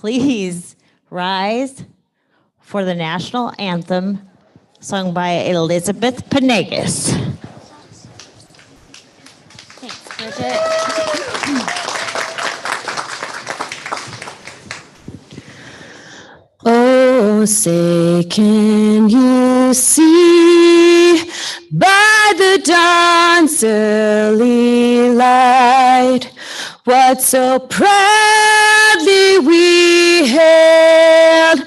please rise for the national anthem sung by Elizabeth Panegas. Thanks, Bridget. Oh, say, can you see by the dawn's early light what so proudly we hailed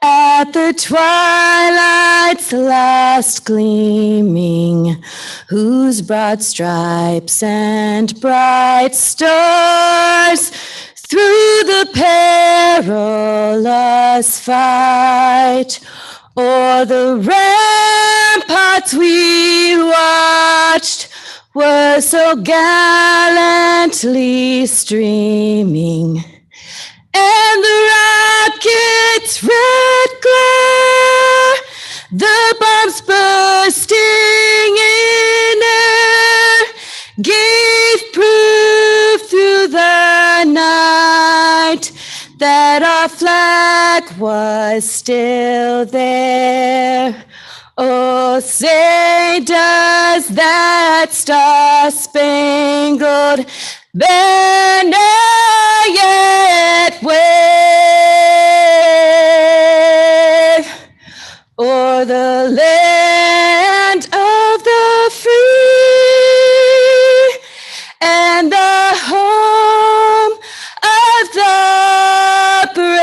at the twilight's last gleaming, whose broad stripes and bright stars through the perilous fight o'er the ramparts we watched were so gallantly streaming, and the rocket's red glare, the bombs bursting in air, gave proof through the night that our flag was still there. Oh, say, does that star-spangled banner yet wave o'er the land of the free and the home of the brave?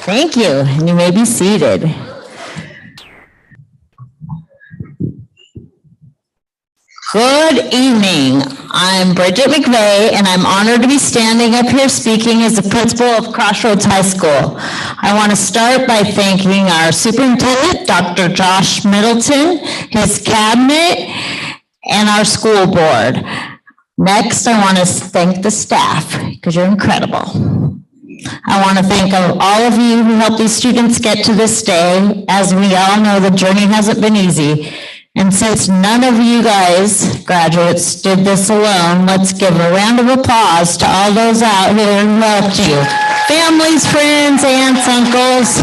Thank you, and you may be seated. Good evening. I'm Bridget McVeigh, and I'm honored to be standing up here speaking as the principal of Crossroads High School. I want to start by thanking our superintendent, Dr. Josh Middleton, his cabinet, and our school board. Next, I want to thank the staff, because you're incredible. I want to thank all of you who helped these students get to this day. As we all know, the journey hasn't been easy. And since none of you guys, graduates, did this alone, let's give a round of applause to all those out here who helped you. Families, friends, aunts, uncles.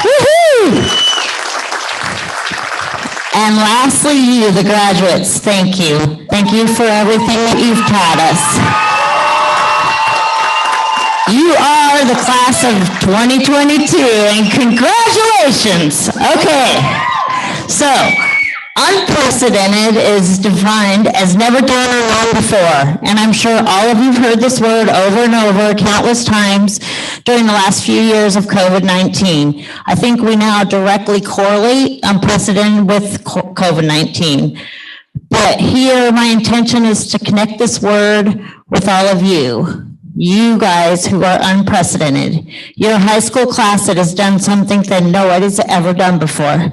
Woohoo! And lastly, you, the graduates, thank you. Thank you for everything that you've taught us. You are the class of 2022, and congratulations. Okay. So, unprecedented is defined as never done or known before. And I'm sure all of you have heard this word over and over countless times during the last few years of COVID-19. I think we now directly correlate unprecedented with COVID-19. But here, my intention is to connect this word with all of you. You guys who are unprecedented. You're a high school class that has done something that nobody's ever done before.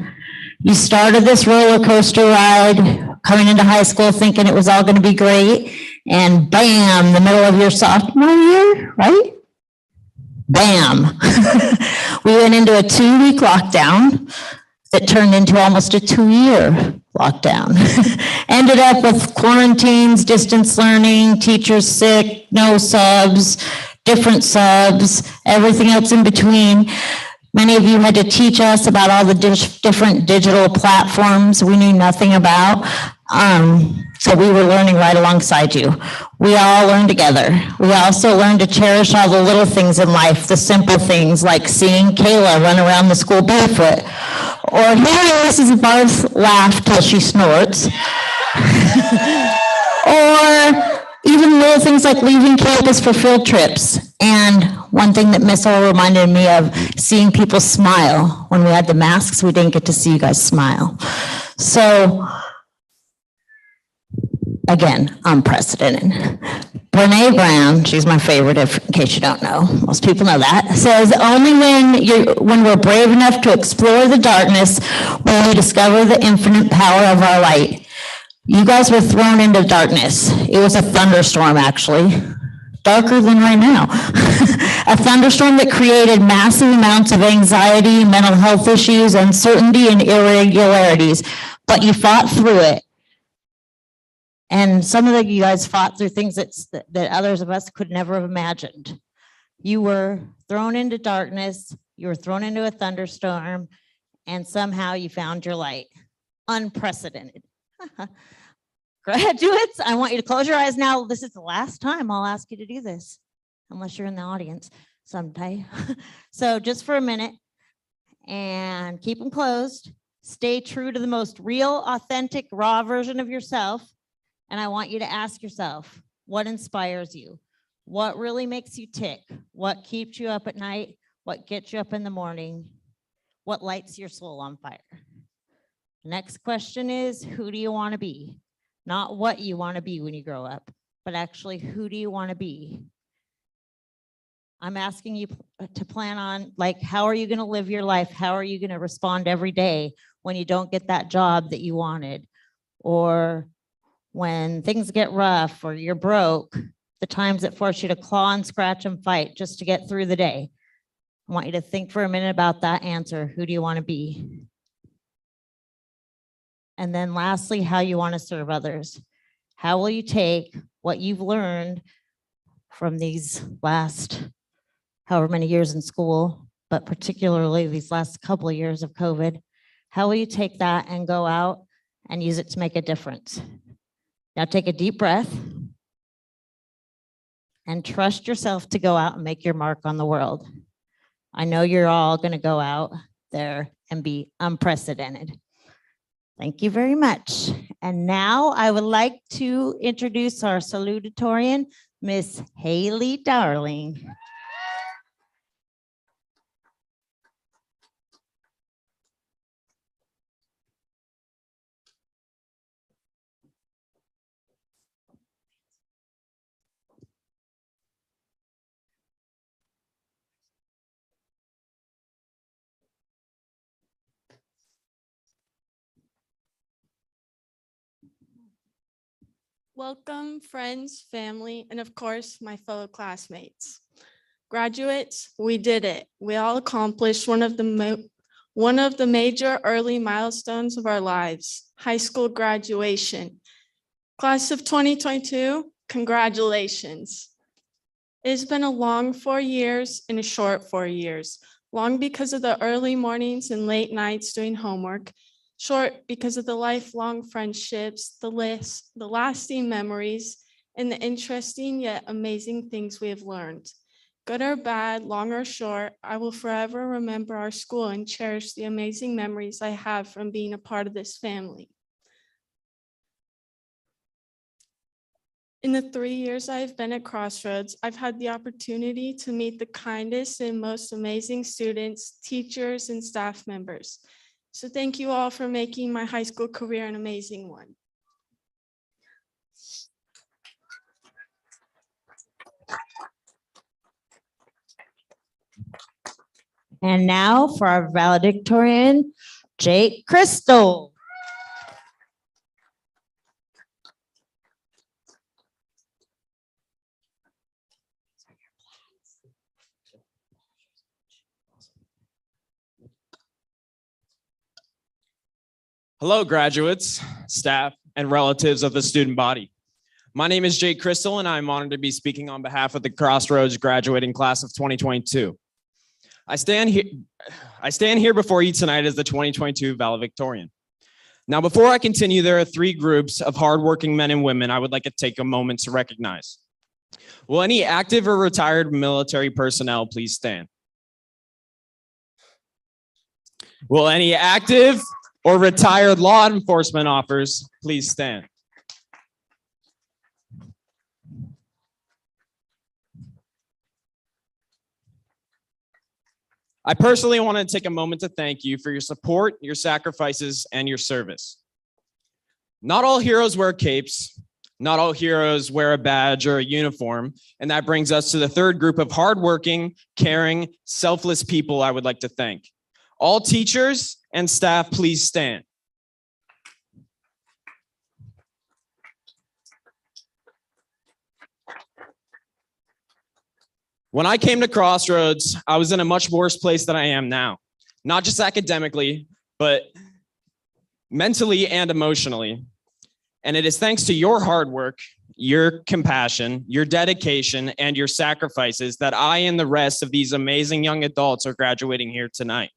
You started this roller coaster ride coming into high school thinking it was all going to be great, and bam, the middle of your sophomore year, right? Bam. We went into a 2-week lockdown that turned into almost a 2-year lockdown. Ended up with quarantines, distance learning, teachers sick, no subs, different subs, everything else in between. Many of you had to teach us about all the different digital platforms we knew nothing about. So we were learning right alongside you. We all learned together. We also learned to cherish all the little things in life, the simple things like seeing Kayla run around the school barefoot, or hearing Mrs. Barth laugh till she snorts, or even little things like leaving campus for field trips. And one thing that Miss O reminded me of, seeing people smile. When we had the masks, we didn't get to see you guys smile. So, again, unprecedented. Brene Brown, she's my favorite, in case you don't know, most people know that, says only when we're brave enough to explore the darkness will we discover the infinite power of our light. You guys were thrown into darkness. It was a thunderstorm, actually. Darker than right now. A thunderstorm that created massive amounts of anxiety, mental health issues, uncertainty, and irregularities. but you fought through it. And some of you guys fought through things that others of us could never have imagined. You were thrown into darkness, you were thrown into a thunderstorm, and somehow you found your light. Unprecedented. Graduates, I want you to close your eyes now. This is the last time I'll ask you to do this, unless you're in the audience someday. So just for a minute, and keep them closed. Stay true to the most real, authentic, raw version of yourself. And I want you to ask yourself, what inspires you? What really makes you tick? What keeps you up at night? What gets you up in the morning? What lights your soul on fire? Next question is, who do you want to be? Not what you want to be when you grow up, but actually, who do you want to be? I'm asking you to plan on, like, how are you going to live your life? How are you going to respond every day when you don't get that job that you wanted? Or when things get rough or you're broke, the times that force you to claw and scratch and fight just to get through the day. I want you to think for a minute about that answer. Who do you want to be? And then lastly, how you want to serve others. How will you take what you've learned from these last however many years in school, but particularly these last couple of years of COVID, how will you take that and go out and use it to make a difference? Now take a deep breath and trust yourself to go out and make your mark on the world. I know you're all going to go out there and be unprecedented. Thank you very much. And now I would like to introduce our salutatorian, Miss Haley Darling. Welcome, friends, family, and of course, my fellow classmates. Graduates, we did it. We all accomplished one of the major early milestones of our lives, high school graduation. Class of 2022, congratulations. It's been a long 4 years and a short 4 years. Long because of the early mornings and late nights doing homework. Short because of the lifelong friendships, the lasting memories, and the interesting yet amazing things we have learned. Good or bad, long or short, I will forever remember our school and cherish the amazing memories I have from being a part of this family. In the 3 years I've been at Crossroads, I've had the opportunity to meet the kindest and most amazing students, teachers, and staff members. So thank you all for making my high school career an amazing one. And now for our valedictorian, Jake Crystal. Hello, graduates, staff, and relatives of the student body. My name is Jake Crystal, and I'm honored to be speaking on behalf of the Crossroads graduating class of 2022. I stand here before you tonight as the 2022 valedictorian. Now, before I continue, there are 3 groups of hardworking men and women I would like to take a moment to recognize. Will any active or retired military personnel please stand? Will any active or retired law enforcement officers please stand? I personally want to take a moment to thank you for your support, your sacrifices, and your service. Not all heroes wear capes. Not all heroes wear a badge or a uniform. And that brings us to the 3rd group of hardworking, caring, selfless people I would like to thank. All teachers and staff, please stand. When I came to Crossroads, I was in a much worse place than I am now. Not just academically, but mentally and emotionally. And it is thanks to your hard work, your compassion, your dedication, and your sacrifices that I and the rest of these amazing young adults are graduating here tonight.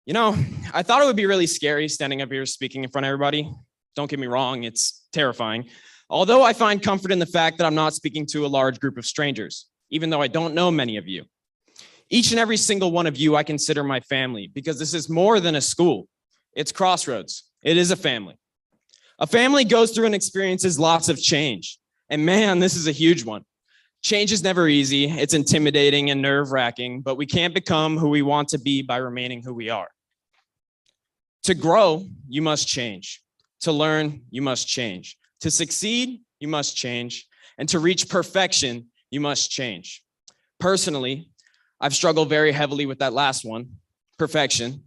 You know, I thought it would be really scary standing up here speaking in front of everybody. Don't get me wrong, it's terrifying. Although I find comfort in the fact that I'm not speaking to a large group of strangers, even though I don't know many of you. Each and every single one of you I consider my family because this is more than a school. It's Crossroads. It is a family. A family goes through and experiences lots of change. And man, this is a huge one. Change is never easy. It's intimidating and nerve-wracking, but we can't become who we want to be by remaining who we are. To grow, you must change. To learn, you must change. To succeed, you must change. And to reach perfection, you must change. Personally, I've struggled very heavily with that last one, perfection.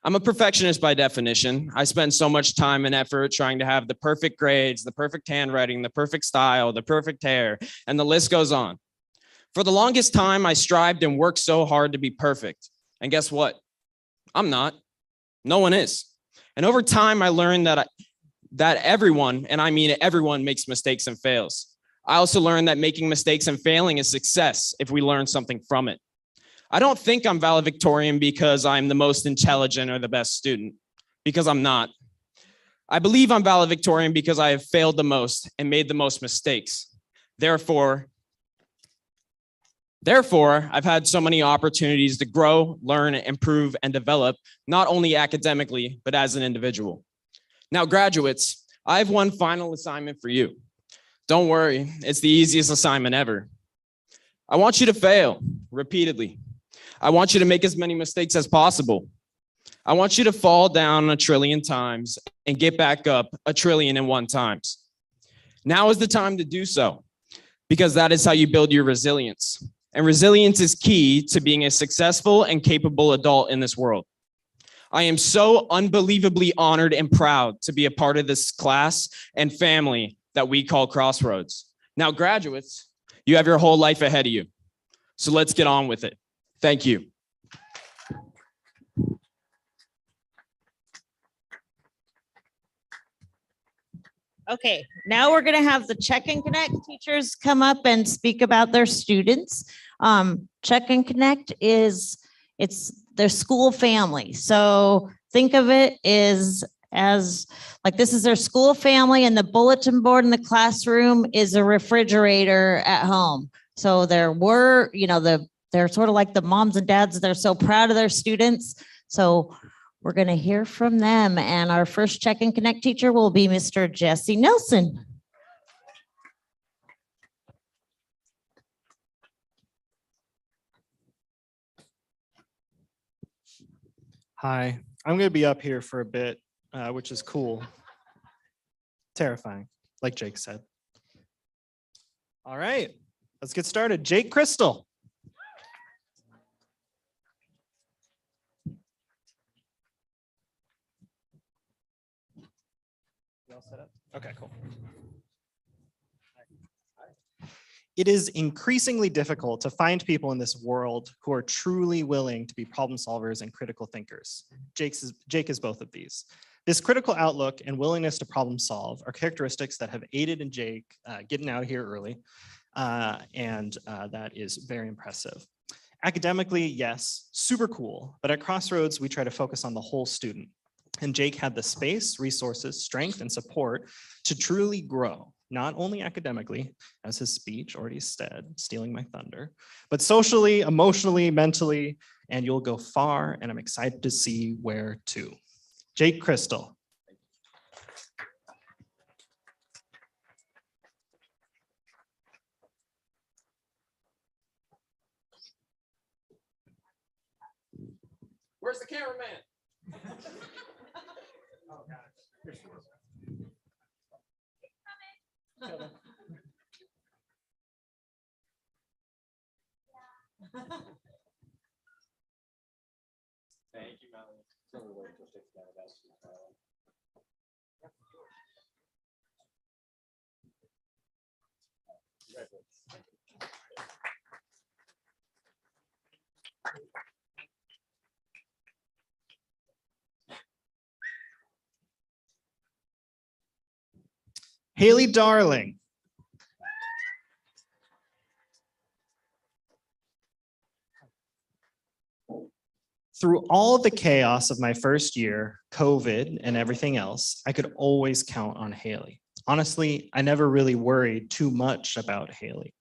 I'm a perfectionist by definition. I spend so much time and effort trying to have the perfect grades, the perfect handwriting, the perfect style, the perfect hair, and the list goes on. For the longest time, I strived and worked so hard to be perfect. And guess what? I'm not. No one is. And over time, I learned that everyone, and I mean everyone, makes mistakes and fails. I also learned that making mistakes and failing is success if we learn something from it. I don't think I'm valedictorian because I'm the most intelligent or the best student, because I'm not. I believe I'm valedictorian because I have failed the most and made the most mistakes. Therefore, I've had so many opportunities to grow, learn, improve, and develop, not only academically, but as an individual. Now, graduates, I have one final assignment for you. Don't worry, it's the easiest assignment ever. I want you to fail repeatedly. I want you to make as many mistakes as possible. I want you to fall down 1 trillion times and get back up 1,000,000,001 times. Now is the time to do so, because that is how you build your resilience. And resilience is key to being a successful and capable adult in this world. I am so unbelievably honored and proud to be a part of this class and family that we call Crossroads. Now, graduates, you have your whole life ahead of you. So let's get on with it. Thank you. Okay, now we're gonna have the Check and Connect teachers come up and speak about their students. Check and Connect it's their school family. So think of it as like this is their school family, and the bulletin board in the classroom is a refrigerator at home. So they're sort of like the moms and dads. They're so proud of their students. So we're going to hear from them. And our first Check and Connect teacher will be Mr. Jesse Nelson. Hi, I'm going to be up here for a bit, which is cool. Terrifying, like Jake said. All right, let's get started. Jake Crystal. You all set up? Okay, cool. It is increasingly difficult to find people in this world who are truly willing to be problem solvers and critical thinkers. Jake is both of these. This critical outlook and willingness to problem solve are characteristics that have aided in Jake getting out of here early, and that is very impressive. Academically, yes, super cool, but at Crossroads, we try to focus on the whole student. And Jake had the space, resources, strength, and support to truly grow, not only academically, as his speech already said, stealing my thunder, but socially, emotionally, mentally, and you'll go far, and I'm excited to see where to. Jake Crystal. Where's the cameraman? Oh, God. Thank you, Melanie. Haley Darling. Through all the chaos of my first year, COVID and everything else, I could always count on Haley. Honestly, I never really worried too much about Haley.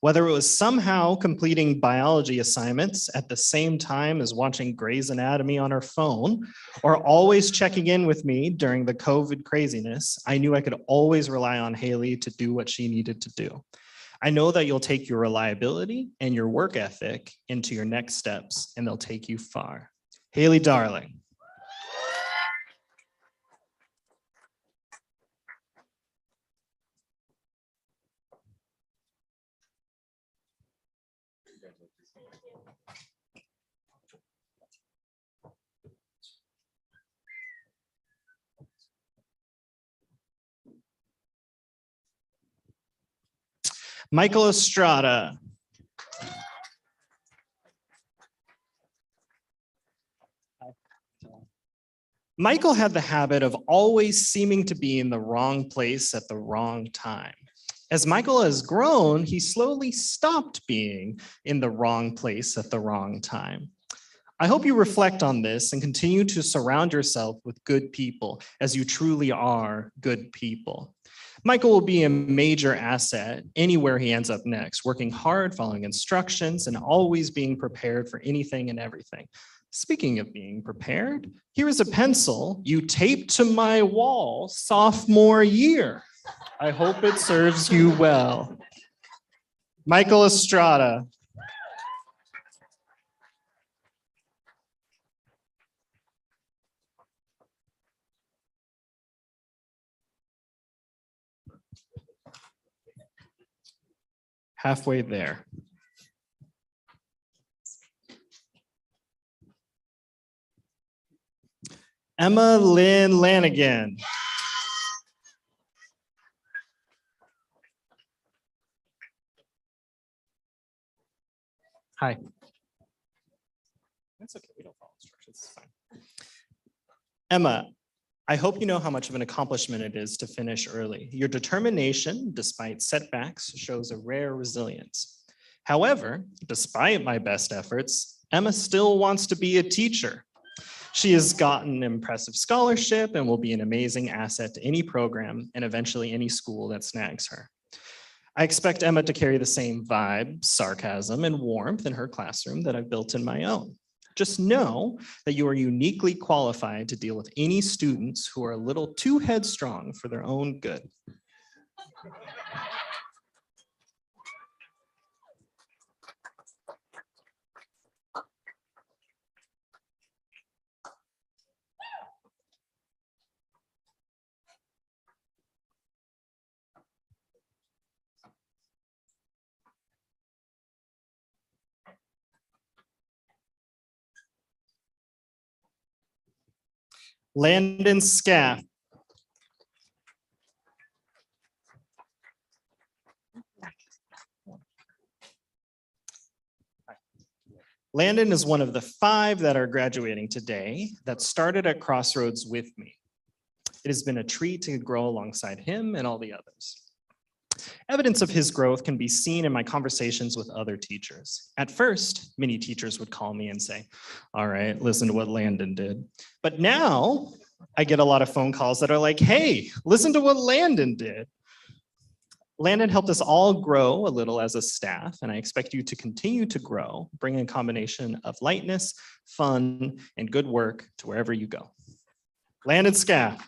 Whether it was somehow completing biology assignments at the same time as watching Grey's Anatomy on her phone, or always checking in with me during the COVID craziness, I knew I could always rely on Haley to do what she needed to do. I know that you'll take your reliability and your work ethic into your next steps, and they'll take you far. Haley Darling. Michael Estrada. Michael had the habit of always seeming to be in the wrong place at the wrong time. As Michael has grown, he slowly stopped being in the wrong place at the wrong time. I hope you reflect on this and continue to surround yourself with good people, as you truly are good people. Michael will be a major asset anywhere he ends up next, working hard, following instructions, and always being prepared for anything and everything. Speaking of being prepared, here is a pencil you taped to my wall sophomore year. I hope it serves you well. Michael Estrada. Halfway there. Emma Lynn Lanigan. Hi. That's okay, we don't follow instructions, it's fine. Emma, I hope you know how much of an accomplishment it is to finish early. Your determination, despite setbacks, shows a rare resilience. However, despite my best efforts, Emma still wants to be a teacher. She has gotten an impressive scholarship and will be an amazing asset to any program and eventually any school that snags her. I expect Emma to carry the same vibe, sarcasm, and warmth in her classroom that I've built in my own. Just know that you are uniquely qualified to deal with any students who are a little too headstrong for their own good. Landon Scaff. Landon is one of the 5 that are graduating today that started at Crossroads with me. It has been a treat to grow alongside him and all the others. Evidence of his growth can be seen in my conversations with other teachers. At first, many teachers would call me and say, all right, listen to what Landon did. But now I get a lot of phone calls that are like, hey, listen to what Landon did. Landon helped us all grow a little as a staff, and I expect you to continue to grow, bringing a combination of lightness, fun, and good work to wherever you go. Landon Scaff.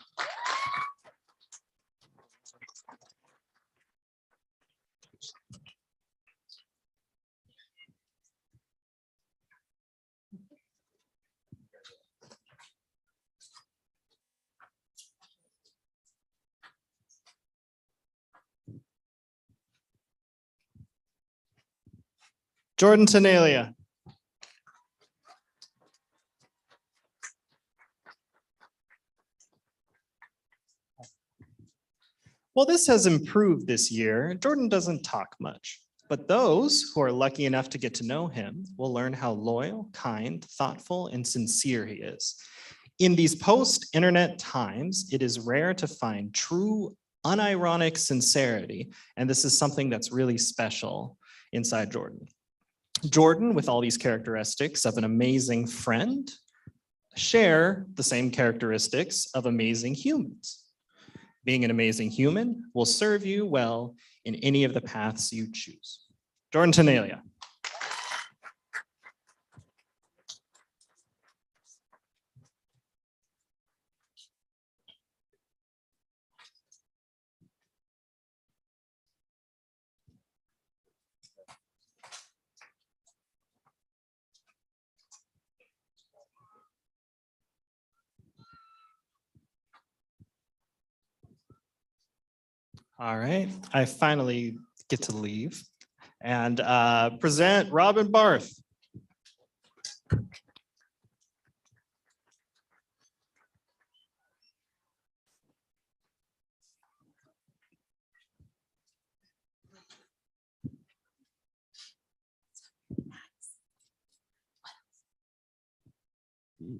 Jordan Tenalia. While this has improved this year, Jordan doesn't talk much, but those who are lucky enough to get to know him will learn how loyal, kind, thoughtful, and sincere he is. In these post-internet times, it is rare to find true, unironic sincerity. And this is something that's really special inside Jordan. Jordan, with all these characteristics of an amazing friend, share the same characteristics of amazing humans. Being an amazing human will serve you well in any of the paths you choose. Jordan Tenalia. All right, I finally get to leave and present Robin Barth.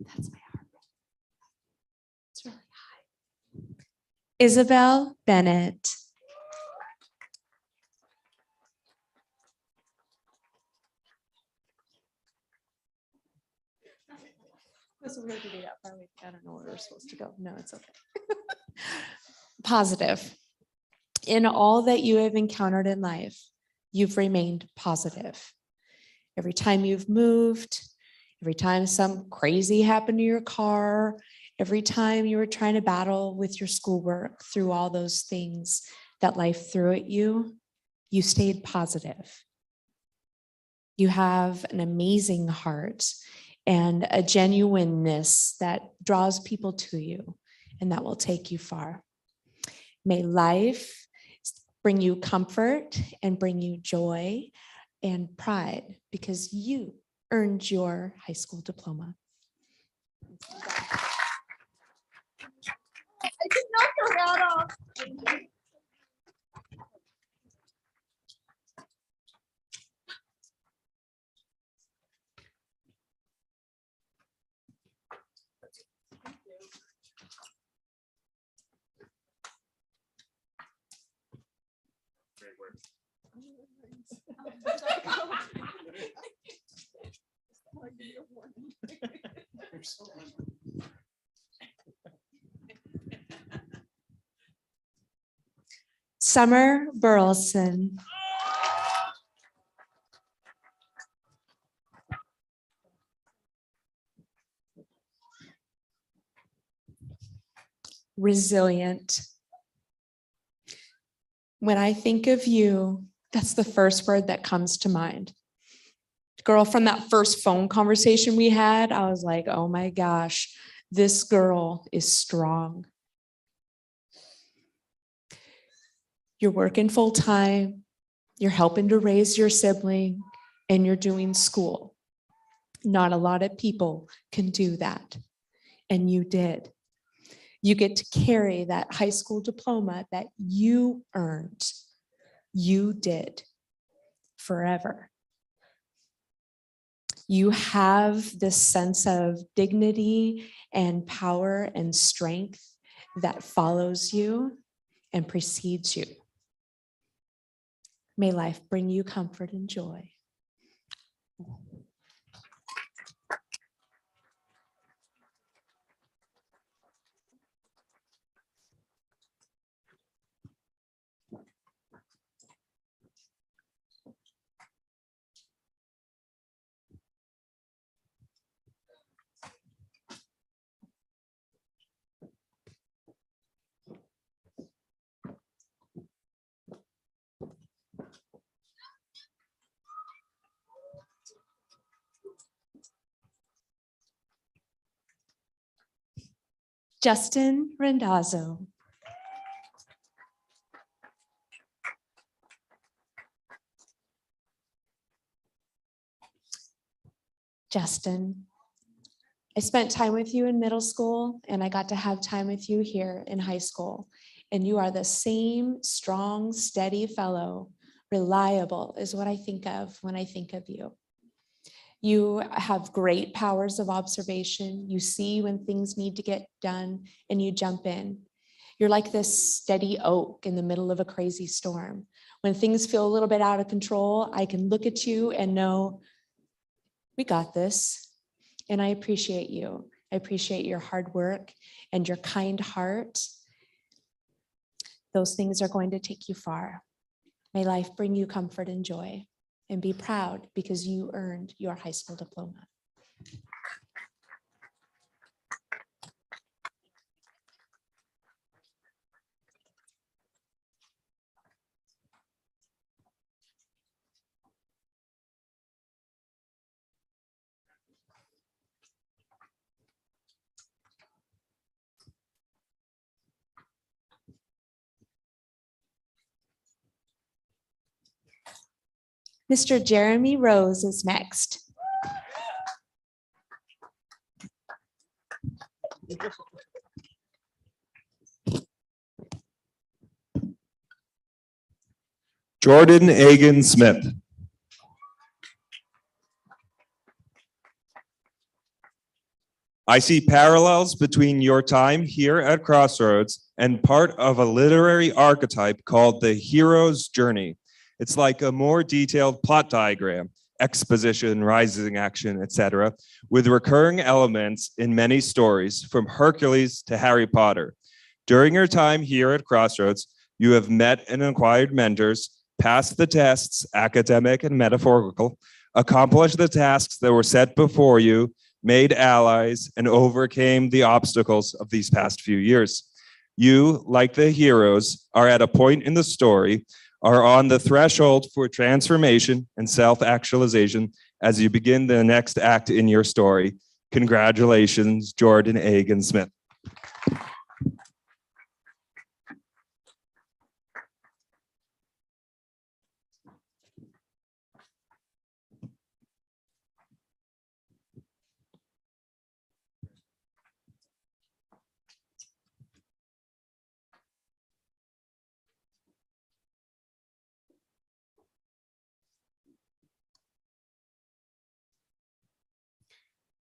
That's my heart rate. It's really high. Isabel Bennett. This is really be that far away. I don't know where we're supposed to go. No, it's okay. Positive. In all that you have encountered in life, you've remained positive. Every time you've moved, every time some crazy happened to your car, every time you were trying to battle with your schoolwork through all those things that life threw at you, you stayed positive. You have an amazing heart and a genuineness that draws people to you and that will take you far. May life bring you comfort and bring you joy and pride because you earned your high school diploma. I did not throw that off. Summer Burleson. Resilient. When I think of you, that's the first word that comes to mind. Girl, from that first phone conversation we had, I was like, oh my gosh, this girl is strong. You're working full time, you're helping to raise your sibling, and you're doing school. Not a lot of people can do that, and you did. You get to carry that high school diploma that you earned. You did forever. You have this sense of dignity and power and strength that follows you and precedes you. May life bring you comfort and joy. Justin Rendazzo. Justin, I spent time with you in middle school and I got to have time with you here in high school. And you are the same strong, steady fellow. Reliable is what I think of when I think of you. You have great powers of observation. You see when things need to get done and you jump in. You're like this steady oak in the middle of a crazy storm. When things feel a little bit out of control, I can look at you and know we got this. And I appreciate you. I appreciate your hard work and your kind heart. Those things are going to take you far. May life bring you comfort and joy, and be proud because you earned your high school diploma. Mr. Jeremy Rose is next. Jordan Agan Smith. I see parallels between your time here at Crossroads and part of a literary archetype called the hero's journey. It's like a more detailed plot diagram, exposition, rising action, etc., with recurring elements in many stories, from Hercules to Harry Potter. During your time here at Crossroads, you have met and acquired mentors, passed the tests, academic and metaphorical, accomplished the tasks that were set before you, made allies, and overcame the obstacles of these past few years. You, like the heroes, are at a point in the story, are on the threshold for transformation and self-actualization as you begin the next act in your story. Congratulations, Jordan Agan Smith.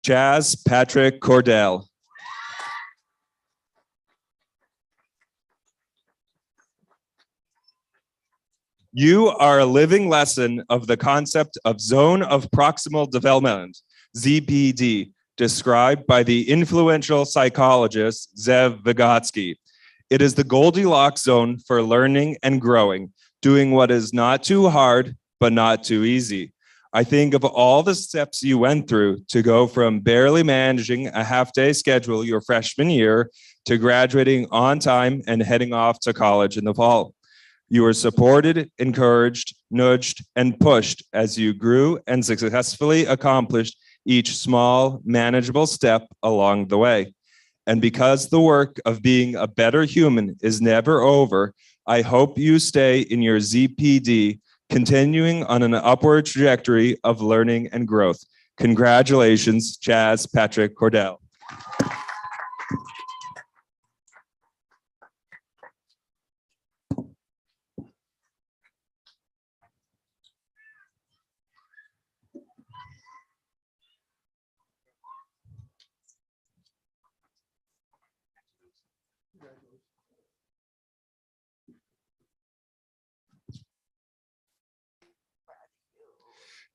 Jazz Patrick Cordell. You are a living lesson of the concept of zone of proximal development, ZPD, described by the influential psychologist Zev Vygotsky. It is the Goldilocks zone for learning and growing, doing what is not too hard, but not too easy. I think of all the steps you went through to go from barely managing a half-day schedule your freshman year to graduating on time and heading off to college in the fall. You were supported, encouraged, nudged, and pushed as you grew and successfully accomplished each small, manageable step along the way. And because the work of being a better human is never over, I hope you stay in your ZPD, continuing on an upward trajectory of learning and growth. Congratulations, Chaz Patrick Cordell.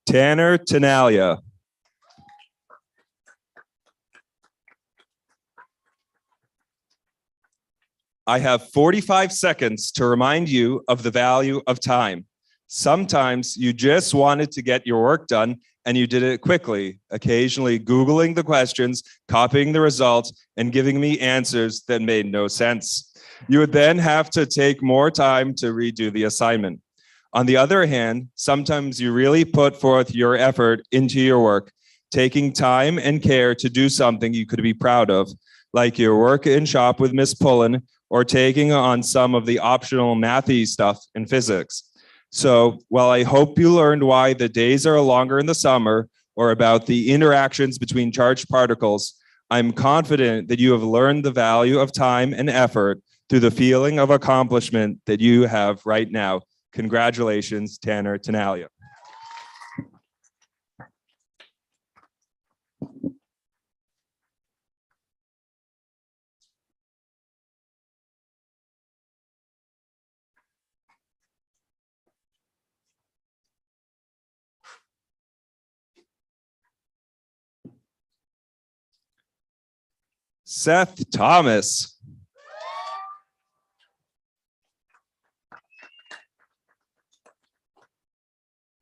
Tanner Tenalia. I have 45 seconds to remind you of the value of time. Sometimes you just wanted to get your work done and you did it quickly, occasionally Googling the questions, copying the results, and giving me answers that made no sense. You would then have to take more time to redo the assignment. On the other hand, sometimes you really put forth your effort into your work, taking time and care to do something you could be proud of, like your work in shop with Miss Pullen or taking on some of the optional mathy stuff in physics. So while I hope you learned why the days are longer in the summer or about the interactions between charged particles, I'm confident that you have learned the value of time and effort through the feeling of accomplishment that you have right now. Congratulations, Tanner Tenalia. Seth Thomas.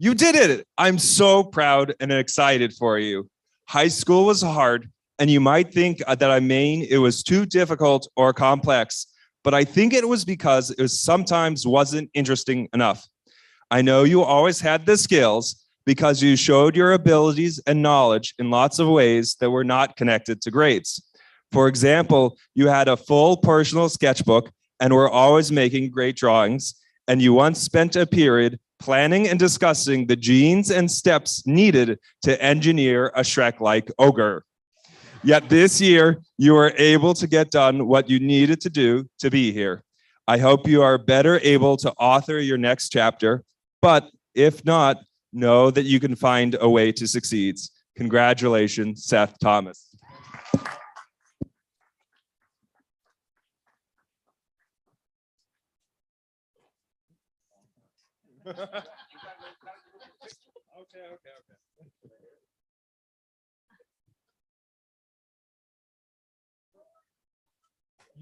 You did it. I'm so proud and excited for you. High school was hard, and you might think that it was too difficult or complex, but I think it was because it sometimes wasn't interesting enough. I know you always had the skills because you showed your abilities and knowledge in lots of ways that were not connected to grades. For example, you had a full personal sketchbook and were always making great drawings, and you once spent a period planning and discussing the genes and steps needed to engineer a Shrek-like ogre. Yet this year, you were able to get done what you needed to do to be here. I hope you are better able to author your next chapter, but if not, know that you can find a way to succeed. Congratulations, Seth Thomas.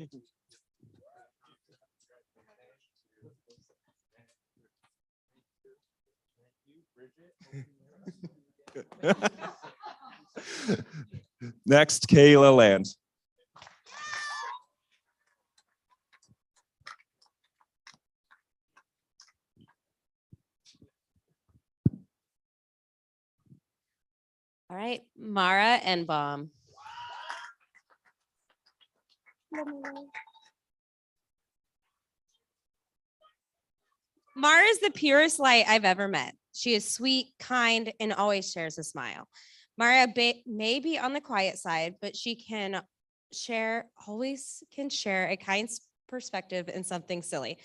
Okay. Next, Kayla Land. All right, Mara Enbaum. Mara is the purest light I've ever met. She is sweet, kind, and always shares a smile. Mara may be on the quiet side, but she always can share a kind perspective in something silly.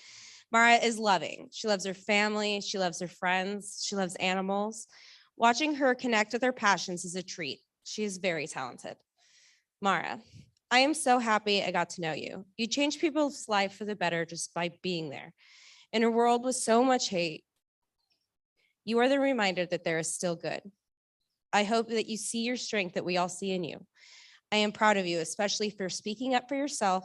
Mara is loving. She loves her family. She loves her friends. She loves animals. Watching her connect with her passions is a treat. She is very talented. Mara, I am so happy I got to know you. You change people's life for the better just by being there. In a world with so much hate, you are the reminder that there is still good. I hope that you see your strength that we all see in you. I am proud of you, especially for speaking up for yourself,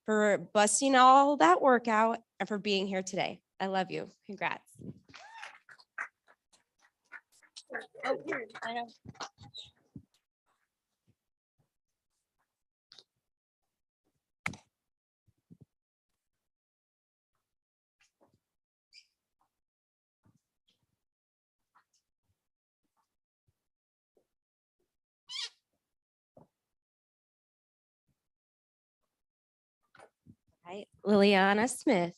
for busting all that work out, and for being here today. I love you. Congrats. Oh, here, I know. All right, Liliana Smith.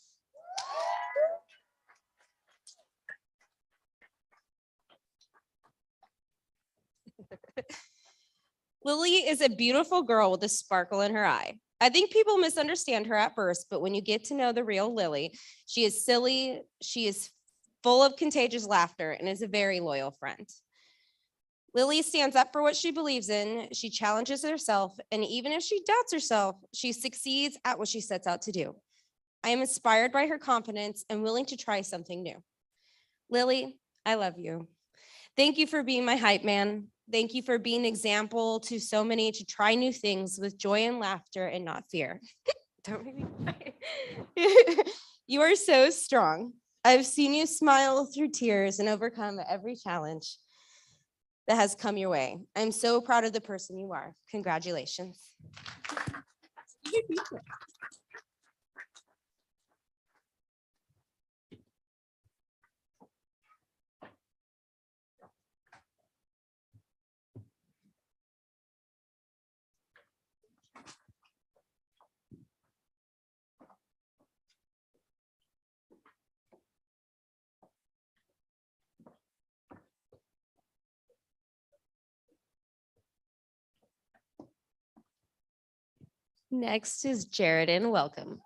Lily is a beautiful girl with a sparkle in her eye. I think people misunderstand her at first, but when you get to know the real Lily, she is silly, she is full of contagious laughter, and is a very loyal friend. Lily stands up for what she believes in, she challenges herself, and even if she doubts herself, she succeeds at what she sets out to do. I am inspired by her confidence and willing to try something new. Lily, I love you. Thank you for being my hype man. Thank you for being an example to so many to try new things with joy and laughter and not fear. Don't make me cry. You are so strong. I've seen you smile through tears and overcome every challenge that has come your way. I'm so proud of the person you are. Congratulations. Next is Jaredin. Welcome.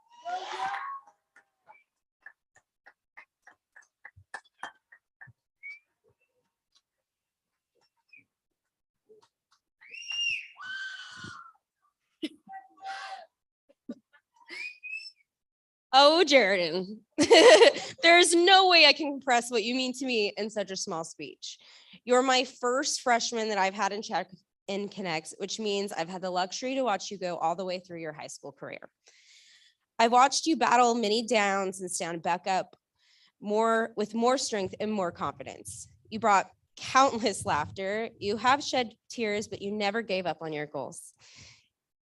Oh, Jaredin, there's no way I can compress what you mean to me in such a small speech. You're my first freshman that I've had in in Connect, which means I've had the luxury to watch you go all the way through your high school career. I've watched you battle many downs and stand back up with more strength and more confidence. You brought countless laughter. You have shed tears, but you never gave up on your goals.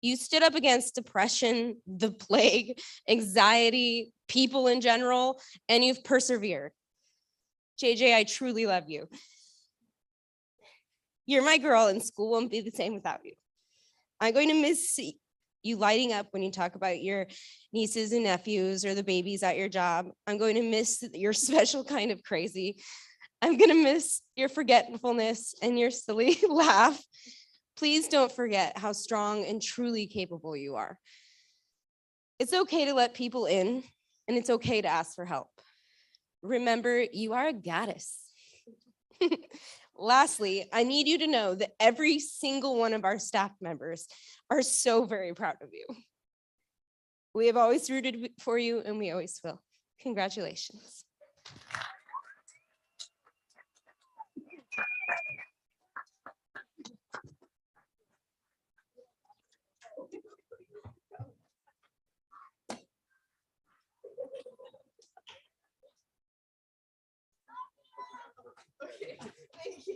You stood up against depression, the plague, anxiety, people in general, and you've persevered. JJ, I truly love you. You're my girl, and school won't be the same without you. I'm going to miss you lighting up when you talk about your nieces and nephews or the babies at your job. I'm going to miss your special kind of crazy. I'm going to miss your forgetfulness and your silly laugh. Please don't forget how strong and truly capable you are. It's okay to let people in, and it's okay to ask for help. Remember, you are a goddess. Lastly, I need you to know that every single one of our staff members are so very proud of you. We have always rooted for you, and we always will. Congratulations. Okay, thank you.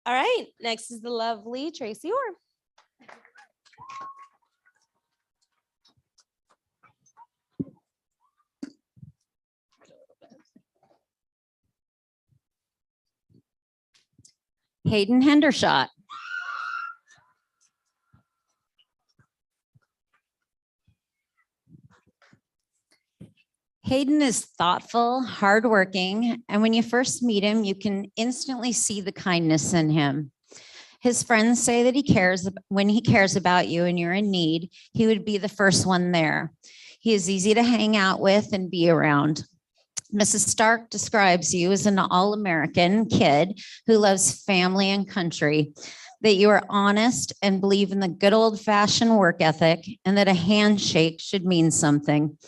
All right, next is the lovely Tracy Orr. Hayden Hendershot. Hayden is thoughtful, hardworking, and when you first meet him, you can instantly see the kindness in him. His friends say that when he cares about you and you're in need, he would be the first one there. He is easy to hang out with and be around. Mrs. Stark describes you as an all-American kid who loves family and country, that you are honest and believe in the good old-fashioned work ethic, and that a handshake should mean something.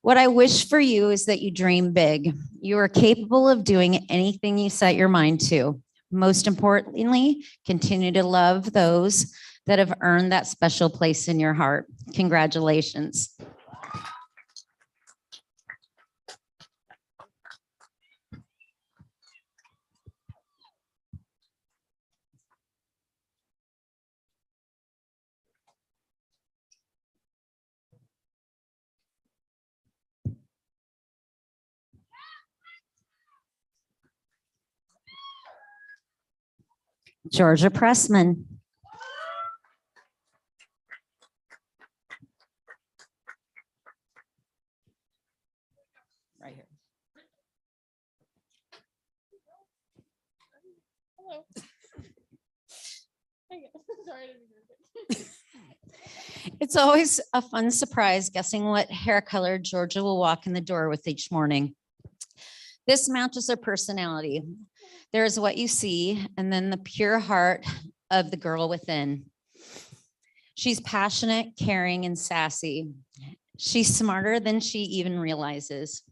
What I wish for you is that you dream big. You are capable of doing anything you set your mind to. Most importantly, continue to love those that have earned that special place in your heart. Congratulations. Georgia Pressman. Right here. Hello. Sorry. It's always a fun surprise guessing what hair color Georgia will walk in the door with each morning. This matches her personality. There is what you see, and then the pure heart of the girl within. She's passionate, caring, and sassy. She's smarter than she even realizes.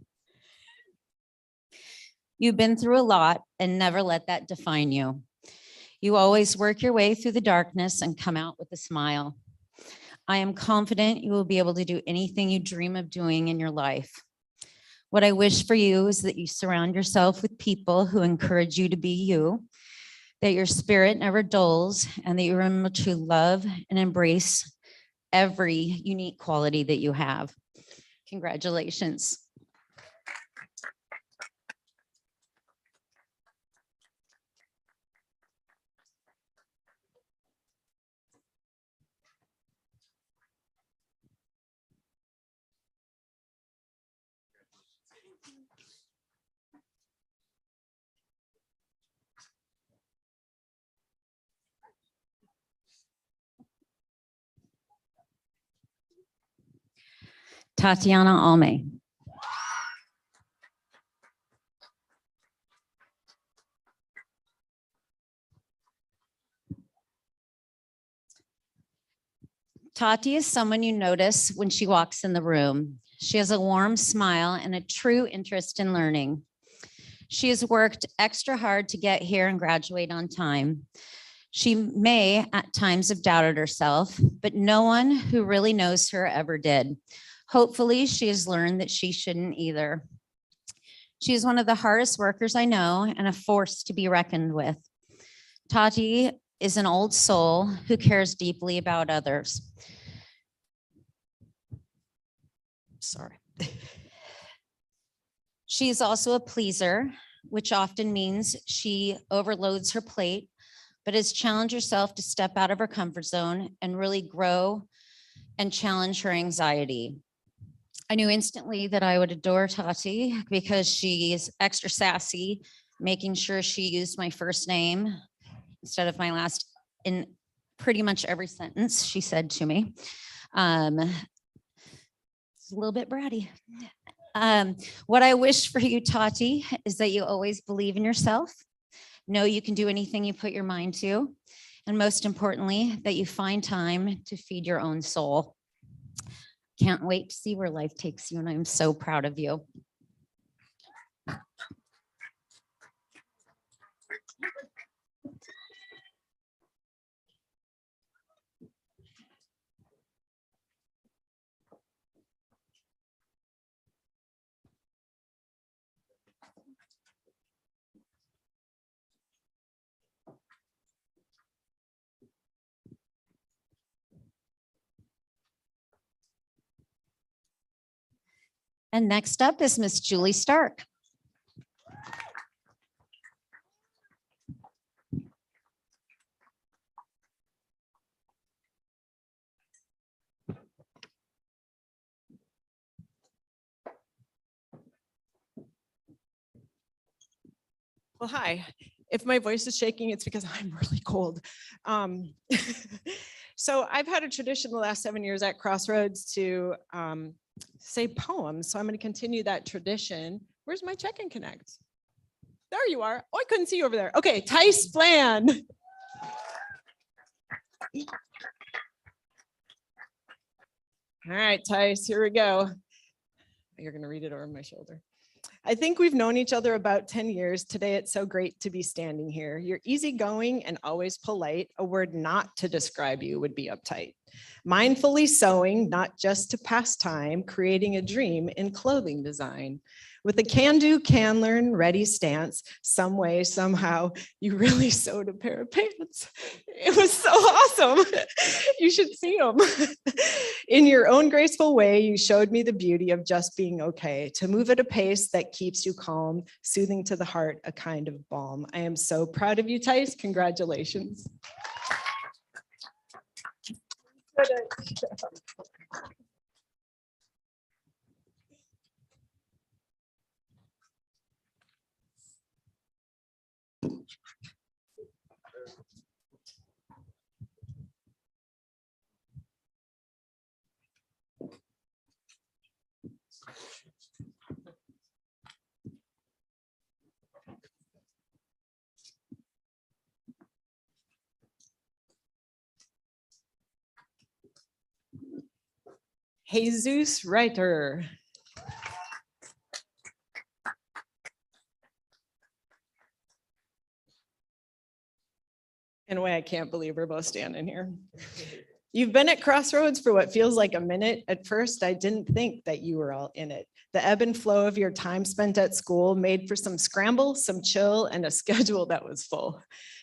You've been through a lot and never let that define you. You always work your way through the darkness and come out with a smile. I am confident you will be able to do anything you dream of doing in your life. What I wish for you is that you surround yourself with people who encourage you to be you, that your spirit never dulls, and that you remember to love and embrace every unique quality that you have. Congratulations. Tatiana Alme. Tati is someone you notice when she walks in the room. She has a warm smile and a true interest in learning. She has worked extra hard to get here and graduate on time. She may at times have doubted herself, but no one who really knows her ever did. Hopefully, she has learned that she shouldn't either. She is one of the hardest workers I know and a force to be reckoned with. Tati is an old soul who cares deeply about others. Sorry. She is also a pleaser, which often means she overloads her plate, but has challenged herself to step out of her comfort zone and really grow and challenge her anxiety. I knew instantly that I would adore Tati because she's extra sassy, making sure she used my first name instead of my last in pretty much every sentence she said to me. It's a little bit bratty. What I wish for you, Tati, is that you always believe in yourself, know you can do anything you put your mind to, and most importantly, that you find time to feed your own soul. Can't wait to see where life takes you, and I'm so proud of you. And next up is Miss Julie Stark. Well, hi. If my voice is shaking, it's because I'm really cold. So I've had a tradition the last 7 years at Crossroads to say poems. So I'm going to continue that tradition. Where's my check and connect? There you are. Oh, I couldn't see you over there. Okay, Tice Bland. All right, Tice, here we go. You're going to read it over my shoulder. I think we've known each other about 10 years. Today, it's so great to be standing here. You're easygoing and always polite. A word not to describe you would be uptight. Mindfully sewing, not just to pass time, creating a dream in clothing design. With a can-do, can-learn, ready stance, some way, somehow, you really sewed a pair of pants. It was so awesome. You should see them. In your own graceful way, you showed me the beauty of just being okay, to move at a pace that keeps you calm, soothing to the heart, a kind of balm. I am so proud of you, Tice. Congratulations. Jesus Reiter. In a way, I can't believe we're both standing here. You've been at Crossroads for what feels like a minute. At first, I didn't think that you were all in it. The ebb and flow of your time spent at school made for some scramble, some chill, and a schedule that was full.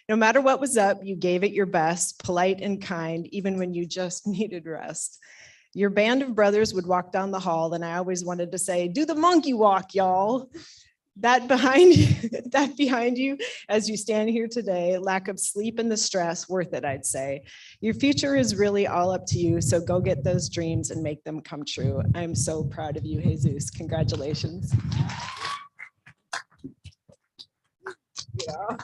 No matter what was up, you gave it your best, polite and kind, even when you just needed rest. Your band of brothers would walk down the hall, and I always wanted to say, do the monkey walk, y'all. That behind you, as you stand here today, lack of sleep and the stress, worth it, I'd say. Your future is really all up to you, so go get those dreams and make them come true. I'm so proud of you, Jesus. Congratulations. Yeah.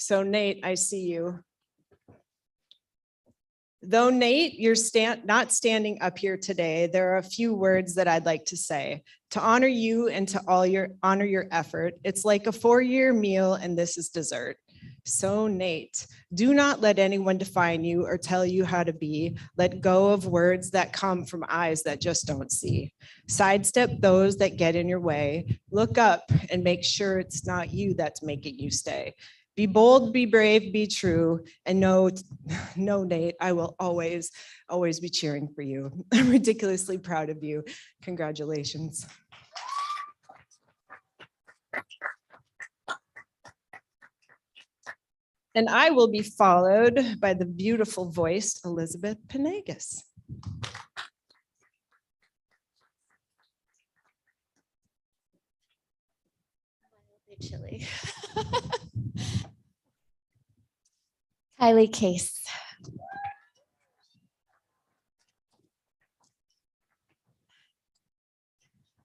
So Nate, I see you. Though Nate, you're not standing up here today, there are a few words that I'd like to say. To honor you and to honor your effort, it's like a 4-year meal and this is dessert. So Nate, do not let anyone define you or tell you how to be. Let go of words that come from eyes that just don't see. Sidestep those that get in your way. Look up and make sure it's not you that's making you stay. Be bold, be brave, be true, and know, Nate, I will always be cheering for you. I'm ridiculously proud of you. Congratulations. And I will be followed by the beautiful voiced Elizabeth Panegas. Chilly. Kylie Case.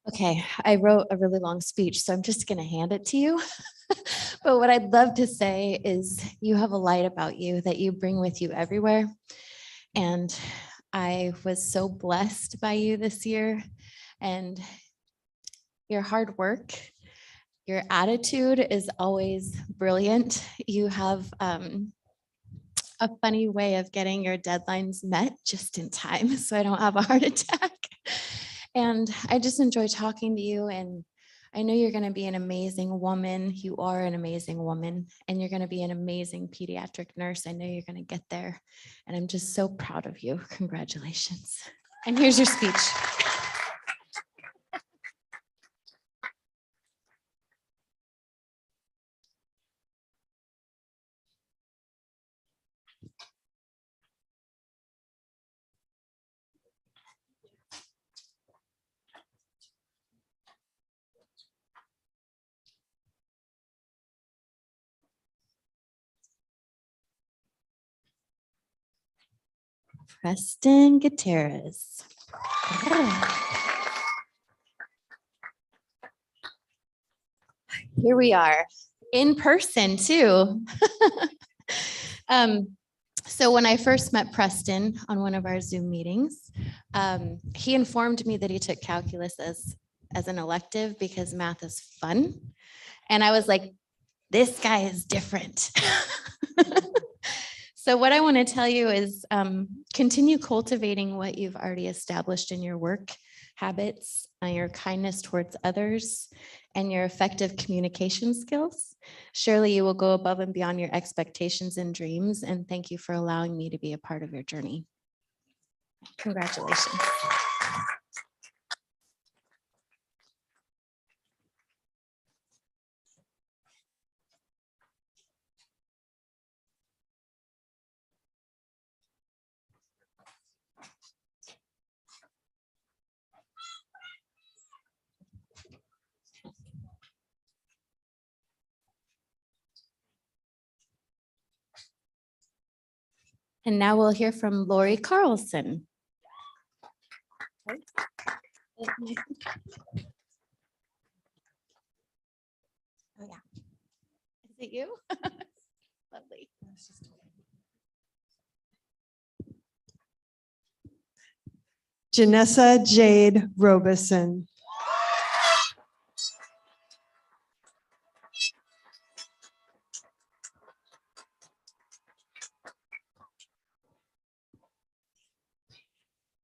Okay, I wrote a really long speech, so I'm just going to hand it to you. But what I'd love to say is you have a light about you that you bring with you everywhere. And I was so blessed by you this year, and your hard work, your attitude is always brilliant. You have a funny way of getting your deadlines met just in time, so I don't have a heart attack. And I just enjoy talking to you, and I know you're going to be an amazing woman. You are an amazing woman, and you're going to be an amazing pediatric nurse. I know you're going to get there, and I'm just so proud of you. Congratulations. And here's your speech. Preston Gutierrez. Here we are in person too. So when I first met Preston on one of our Zoom meetings, he informed me that he took calculus as an elective because math is fun. And I was like, this guy is different. So what I want to tell you is continue cultivating what you've already established in your work habits, your kindness towards others, and your effective communication skills. Surely you will go above and beyond your expectations and dreams. And thank you for allowing me to be a part of your journey. Congratulations. And now we'll hear from Lori Carlson. Oh yeah. Is it you? Lovely. Janessa Jade Robeson.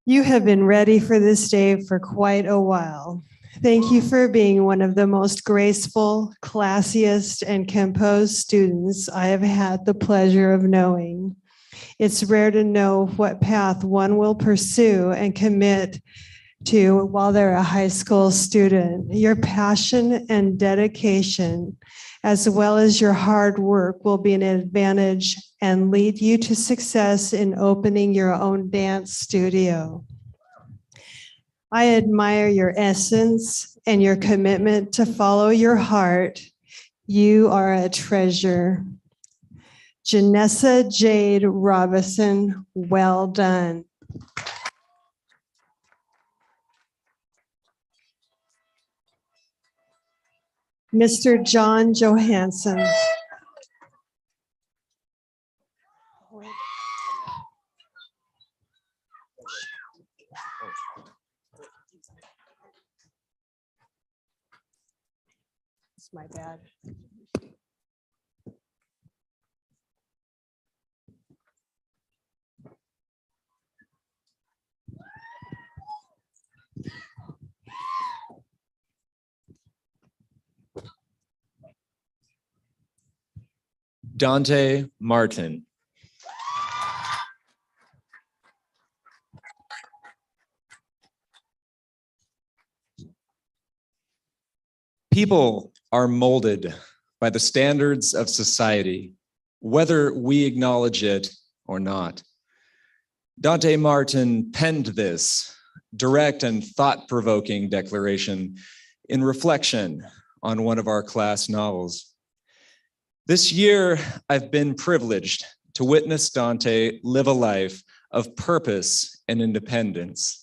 You have been ready for this day for quite a while. Thank you for being one of the most graceful, classiest, and composed students I have had the pleasure of knowing. It's rare to know what path one will pursue and commit to while they're a high school student. Your passion and dedication, as well as your hard work, will be an advantage and lead you to success in opening your own dance studio. I admire your essence and your commitment to follow your heart. You are a treasure. Janessa Jade Robinson, well done. Mr. John Johansson. It's my bad. Dante Martin. People are molded by the standards of society, whether we acknowledge it or not. Dante Martin penned this direct and thought-provoking declaration in reflection on one of our class novels. This year, I've been privileged to witness Dante live a life of purpose and independence.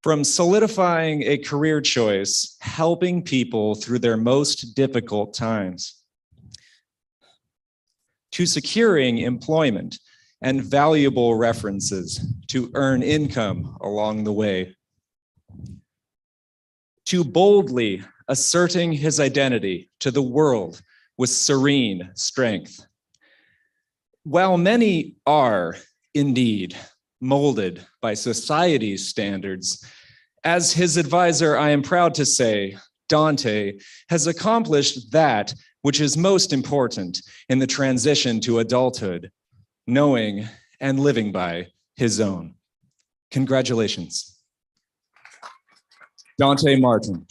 From solidifying a career choice, helping people through their most difficult times, to securing employment and valuable references to earn income along the way, to boldly asserting his identity to the world with serene strength. While many are indeed molded by society's standards, as his advisor, I am proud to say, Dante has accomplished that which is most important in the transition to adulthood, knowing and living by his own. Congratulations. Dante Martin.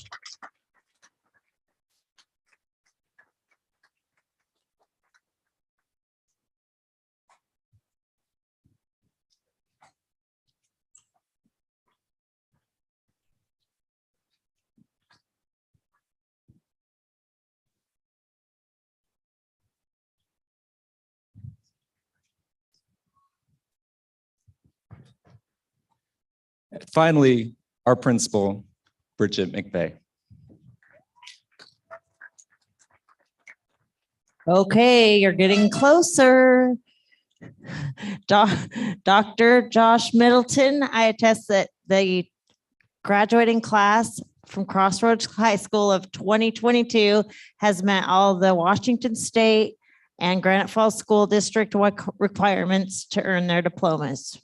Finally, our principal, Bridget McVeigh. Okay, you're getting closer. Dr. Josh Middleton, I attest that the graduating class from Crossroads High School of 2022 has met all the Washington State and Granite Falls School District requirements to earn their diplomas.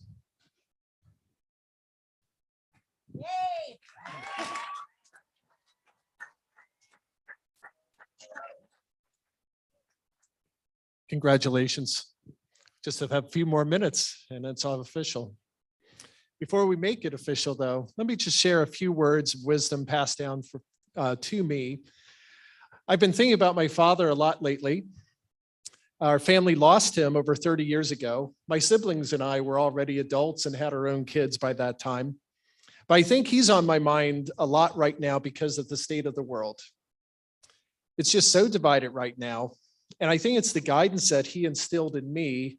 Yay! Congratulations. Just have a few more minutes and it's all official. Before we make it official though, let me just share a few words of wisdom passed down to me. I've been thinking about my father a lot lately. Our family lost him over 30 years ago. My siblings and I were already adults and had our own kids by that time. But I think he's on my mind a lot right now because of the state of the world. It's just so divided right now. And I think it's the guidance that he instilled in me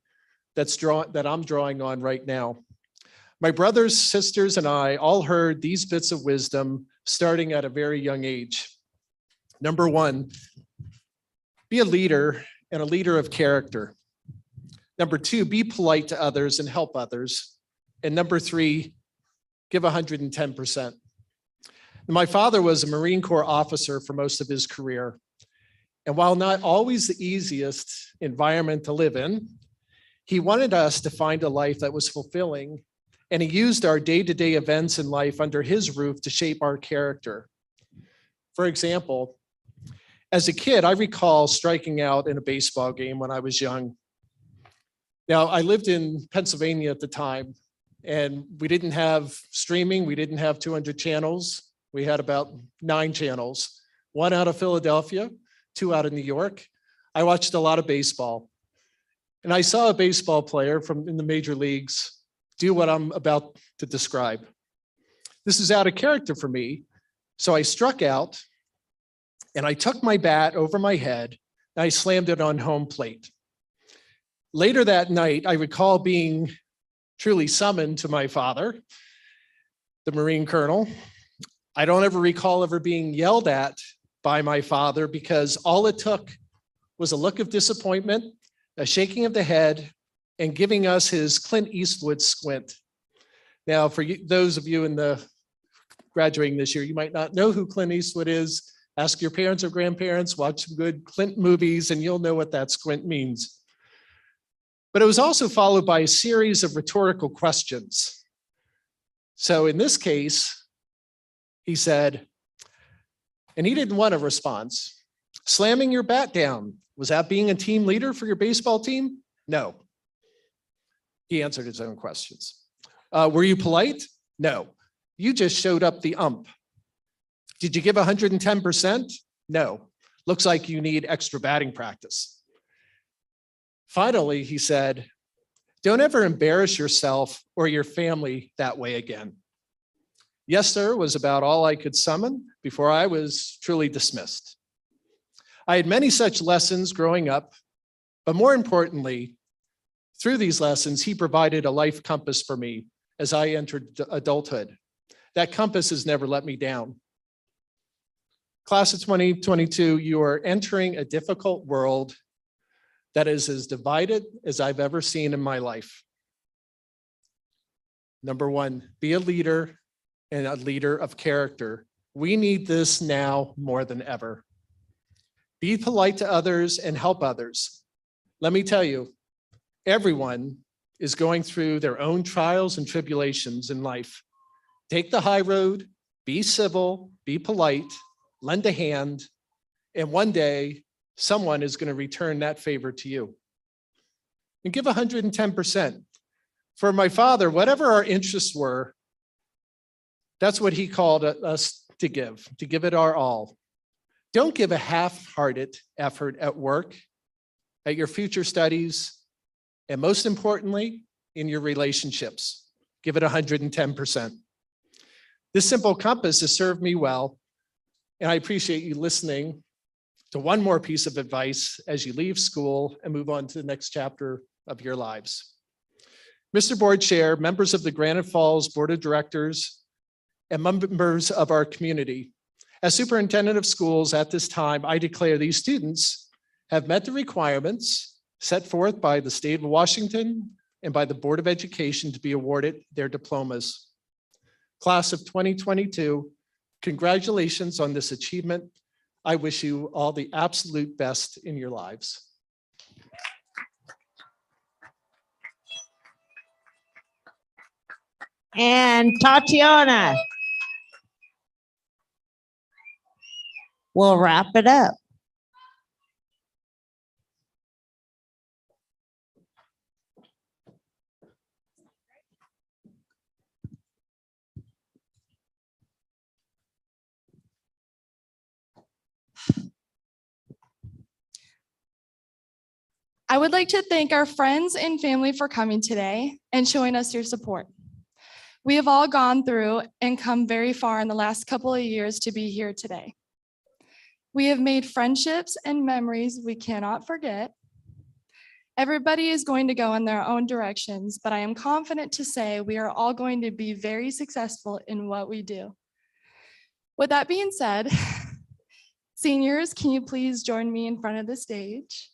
that I'm drawing on right now. My brothers, sisters, and I all heard these bits of wisdom starting at a very young age. Number one, be a leader and a leader of character. Number two, be polite to others and help others. And number three, give 110%. My father was a Marine Corps officer for most of his career. And while not always the easiest environment to live in, he wanted us to find a life that was fulfilling. And he used our day-to-day events in life under his roof to shape our character. For example, as a kid, I recall striking out in a baseball game when I was young. Now, I lived in Pennsylvania at the time, and we didn't have streaming. We didn't have 200 channels. We had about 9 channels, 1 out of Philadelphia, 2 out of New York. I watched a lot of baseball. And I saw a baseball player in the major leagues do what I'm about to describe. This is out of character for me. So I struck out and I took my bat over my head and I slammed it on home plate. Later that night, I recall being truly summoned to my father, the Marine Colonel. I don't ever recall ever being yelled at by my father because all it took was a look of disappointment, a shaking of the head, and giving us his Clint Eastwood squint. Now, for those of you in the graduating this year, you might not know who Clint Eastwood is. Ask your parents or grandparents, watch some good Clint movies, and you'll know what that squint means. But it was also followed by a series of rhetorical questions. So in this case, he said, and he didn't want a response, slamming your bat down, was that being a team leader for your baseball team? No. He answered his own questions. Were you polite? No. You just showed up the ump. Did you give 110%? No. Looks like you need extra batting practice. Finally, he said, don't ever embarrass yourself or your family that way again. Yes, sir, was about all I could summon before I was truly dismissed. I had many such lessons growing up, but more importantly, through these lessons, he provided a life compass for me as I entered adulthood. That compass has never let me down. Class of 2022, you are entering a difficult world that is as divided as I've ever seen in my life. Number one, be a leader and a leader of character. We need this now more than ever. Be polite to others and help others. Let me tell you, everyone is going through their own trials and tribulations in life. Take the high road, be civil, be polite, lend a hand, and one day someone is going to return that favor to you. And give 110%. For my father, whatever our interests were, that's what he called us to give it our all. Don't give a half-hearted effort at work, at your future studies, and most importantly, in your relationships. Give it 110%. This simple compass has served me well, and I appreciate you listening to one more piece of advice as you leave school and move on to the next chapter of your lives. Mr. Board Chair, members of the Granite Falls Board of Directors, and members of our community, as superintendent of schools at this time, I declare these students have met the requirements set forth by the state of Washington and by the Board of Education to be awarded their diplomas. Class of 2022, congratulations on this achievement. I wish you all the absolute best in your lives. And Tatiana will wrap it up. I would like to thank our friends and family for coming today and showing us your support. We have all gone through and come very far in the last couple of years to be here today. We have made friendships and memories we cannot forget. Everybody is going to go in their own directions, but I am confident to say we are all going to be very successful in what we do. With that being said, seniors, can you please join me in front of the stage?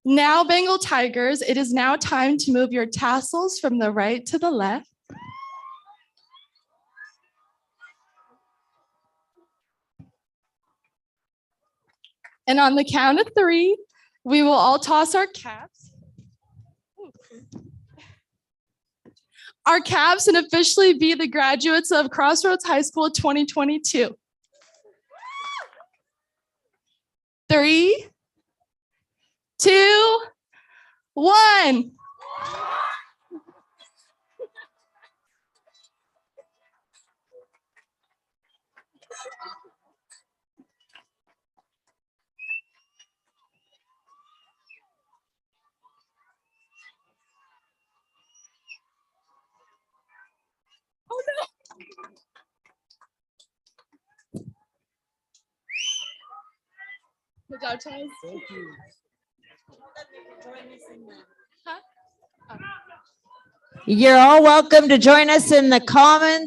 Now, Bengal Tigers, it is now time to move your tassels from the right to the left. And on the count of 3, we will all toss our caps. Our caps and officially be the graduates of Crossroads High School 2022. 3, 2, 1. Good job, Chase. Thank you. You're all welcome to join us in the Commons.